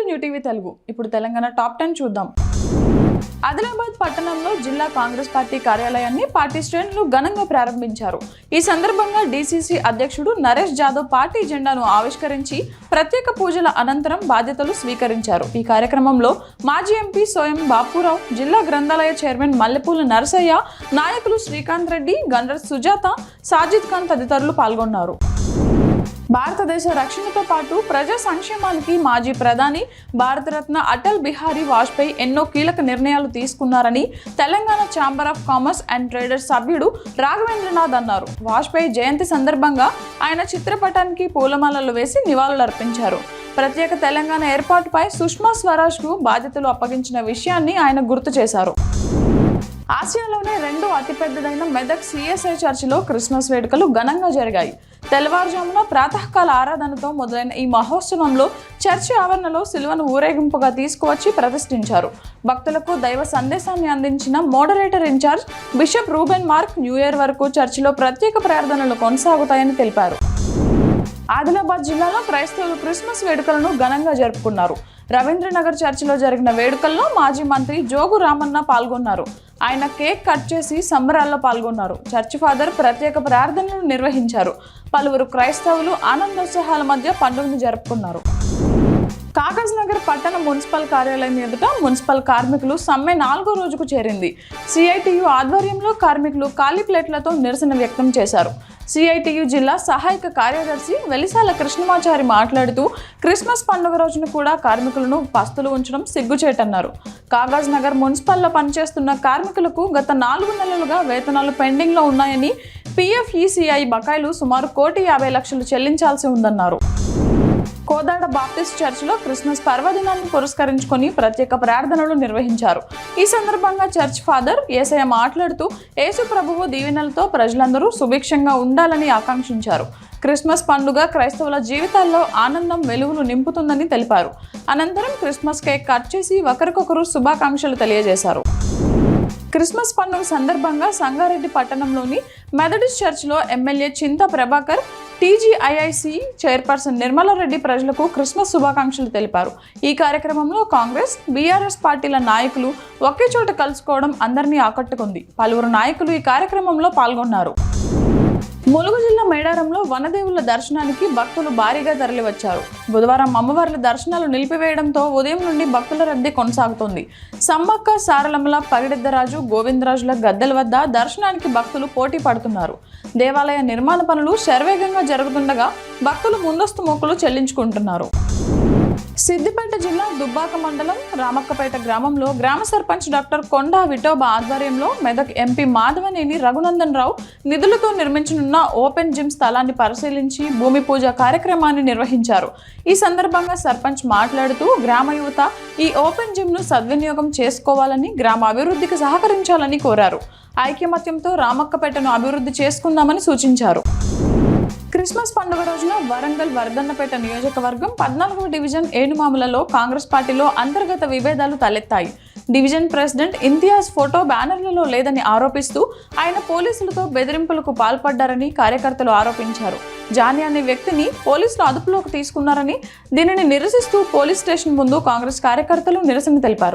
New TV Telugu. ఇప్పుడు Telangana top 10 చూద్దాం. ఆదిలాబాద్ పట్టణంలో జిల్లా కాంగ్రెస్ పార్టీ కార్యాలయాన్ని పార్టీ శ్రేణులు ఘనంగా ప్రారంభించారు. ఈ సందర్భంగా డీసీసీ అధ్యక్షుడు నరేష్ జాదవ్ పార్టీ జెండాను ఆవిష్కరించి ప్రత్యేక పూజల అనంతరం బాధ్యతలు స్వీకరించారు. ఈ కార్యక్రమంలో మాజీ ఎంపీ సోయం బాపురావు, జిల్లా గ్రంథాలయ చైర్మన్ మల్లెపూల నరసయ్య, నాయకులు శ్రీకాంత్ రెడ్డి, గండ్ర సుజాత, సాజిద్ ఖాన్ తదితరులు పాల్గొన్నారు. భారతదేశ రక్షణతో పాటు ప్రజా సంక్షేమానికి మాజీ ప్రధాని భారతరత్న అటల్ బిహారీ వాజ్పేయి ఎన్నో కీలక నిర్ణయాలు తీసుకున్నారని Telangana chamber of commerce and traders సభ్యుడు రాఘవేంద్రనాథ్ అన్నారు. వాజ్పేయి జయంతి సందర్భంగా ఆయన చిత్రపటానికి పూలమాలలు వేసి నివాళులర్పించారు. ప్రత్యేక తెలంగాణ ఏర్పాటుపై సుష్మా స్వరాజ్కు బాధ్యతలు అప్పగించిన విషయాన్ని ఆయన గుర్తు చేశారు. ఆసియాలోనే రెండో అతిపెద్దదైన మెదక్ సిఎస్ఐ చర్చిలో క్రిస్మస్ వేడుకలు ఘనంగా జరిగాయి. తెల్లవారుజామున ప్రాతకాల ఆరాధనతో మొదలైన ఈ మహోత్సవంలో చర్చి ఆవరణలో సిలువను ఊరేగింపుగా తీసుకువచ్చి ప్రతిష్ఠించారు. భక్తులకు దైవ సందేశాన్ని అందించిన moderator in charge bishop Reuben Mark new year వరకు చర్చిలో ప్రత్యేక ప్రార్థనలు కొనసాగుతాయని తెలిపారు. ఆదిలాబాద్ జిల్లాలో క్రైస్తవులు క్రిస్మస్ వేడుకలను ఘనంగా జరుపుకున్నారు. రవీంద్రనగర్ చర్చిలో జరిగిన వేడుకల్లో మాజీ మంత్రి జోగు రామన్న పాల్గొన్నారు. ఆయన కేక్ కట్ చేసి సంబరాల్లో పాల్గొన్నారు. చర్చి ఫాదర్ ప్రత్యేక ప్రార్థనలు నిర్వహించారు. పలువురు క్రైస్తవులు ఆనందోత్సాహాల మధ్య పండుగను జరుపుకున్నారు. కాగజ్ నగర్ పట్టణ మున్సిపల్ కార్యాలయం ఎదుట మున్సిపల్ కార్మికులు సమ్మె 4వ రోజుకు చేరింది. సిఐటియు ఆధ్వర్యంలో కార్మికులు ఖాళీ ప్లేట్లతో నిరసన వ్యక్తం చేశారు. సిఐటియు జిల్లా సహాయక కార్యదర్శి వెలిసాల కృష్ణమాచారి మాట్లాడుతూ క్రిస్మస్ పండుగ రోజున కూడా కార్మికులను పస్తులు ఉంచడం సిగ్గుచేటన్నారు. కాగజ్ నగర్ మున్సిపల్లో పనిచేస్తున్న కార్మికులకు గత 4 నెలలుగా వేతనాలు పెండింగ్లో ఉన్నాయని, పిఎఫ్ఈసిఐ బకాయిలు సుమారు 1,50,00,000 చెల్లించాల్సి ఉందన్నారు. కోదాడ బాప్టిస్ట్ చర్చిలో క్రిస్మస్ పర్వదినాన్ని పురస్కరించుకొని ప్రత్యేక ప్రార్థనలు నిర్వహించారు. ఈ సందర్భంగా చర్చ్ ఫాదర్ యేసయ్య మాట్లాడుతూ యేసు ప్రభువు దీవెనలతో ప్రజలందరూ సుభిక్షంగా ఉండాలని ఆకాంక్షించారు. క్రిస్మస్ పండుగ క్రైస్తవుల జీవితాల్లో ఆనందం, వెలుగులు నింపుతుందని తెలిపారు. అనంతరం క్రిస్మస్ కేక్ కట్ చేసి ఒకరికొకరు శుభాకాంక్షలు తెలియజేశారు. క్రిస్మస్ పండుగ సందర్భంగా సంగారెడ్డి పట్టణంలోని మెథడిస్ట్ చర్చిలో ఎమ్మెల్యే చింత ప్రభాకర్, టీజీఐఐసి చైర్పర్సన్ నిర్మలారెడ్డి ప్రజలకు క్రిస్మస్ శుభాకాంక్షలు తెలిపారు. ఈ కార్యక్రమంలో కాంగ్రెస్, బీఆర్ఎస్ పార్టీల నాయకులు ఒకే చోట కలుసుకోవడం అందరినీ ఆకట్టుకుంది. పలువురు నాయకులు ఈ కార్యక్రమంలో పాల్గొన్నారు. ములుగు జిల్లా మేడారంలో వనదేవుల దర్శనానికి భక్తులు భారీగా తరలివచ్చారు. బుధవారం అమ్మవార్ల దర్శనాలు నిలిపివేయడంతో ఉదయం నుండి భక్తుల రద్దీ కొనసాగుతోంది. సమ్మక్క సారలమ్మల, పగిడిద్దరాజు, గోవిందరాజుల గద్దెల వద్ద దర్శనానికి భక్తులు పోటీ పడుతున్నారు. దేవాలయ నిర్మాణ పనులు శరవేగంగా జరుగుతుండగా భక్తులు ముందస్తు మొక్కులు చెల్లించుకుంటున్నారు. సిద్దిపేట జిల్లా దుబ్బాక మండలం రామక్కపేట గ్రామంలో గ్రామ సర్పంచ్ డాక్టర్ కొండా విఠోబా ఆధ్వర్యంలో మెదక్ ఎంపీ మాధవనేని రఘునందన్ రావు నిధులతో నిర్మించనున్న ఓపెన్ జిమ్ స్థలాన్ని పరిశీలించి భూమి పూజ కార్యక్రమాన్ని నిర్వహించారు. ఈ సందర్భంగా సర్పంచ్ మాట్లాడుతూ గ్రామ యువత ఈ ఓపెన్ జిమ్ను సద్వినియోగం చేసుకోవాలని, గ్రామ అభివృద్ధికి సహకరించాలని కోరారు. ఐకమత్యంతో రామక్కపేటను అభివృద్ధి చేసుకుందామని సూచించారు. క్రిస్మస్ పండుగ రోజున వరంగల్ వర్ధన్నపేట నియోజకవర్గం 14వ డివిజన్ ఏనుమాములలో కాంగ్రెస్ పార్టీలో అంతర్గత విభేదాలు తలెత్తాయి. డివిజన్ ప్రెసిడెంట్ ఇంతియాజ్ ఫోటో బ్యానర్లలో లేదని ఆరోపిస్తూ ఆయన పోలీసులతో బెదిరింపులకు పాల్పడ్డారని కార్యకర్తలు ఆరోపించారు. జానీ అనే వ్యక్తిని పోలీసులు అదుపులోకి తీసుకున్నారని, దీనిని నిరసిస్తూ పోలీస్ స్టేషన్ ముందు కాంగ్రెస్ కార్యకర్తలు నిరసన తెలిపారు.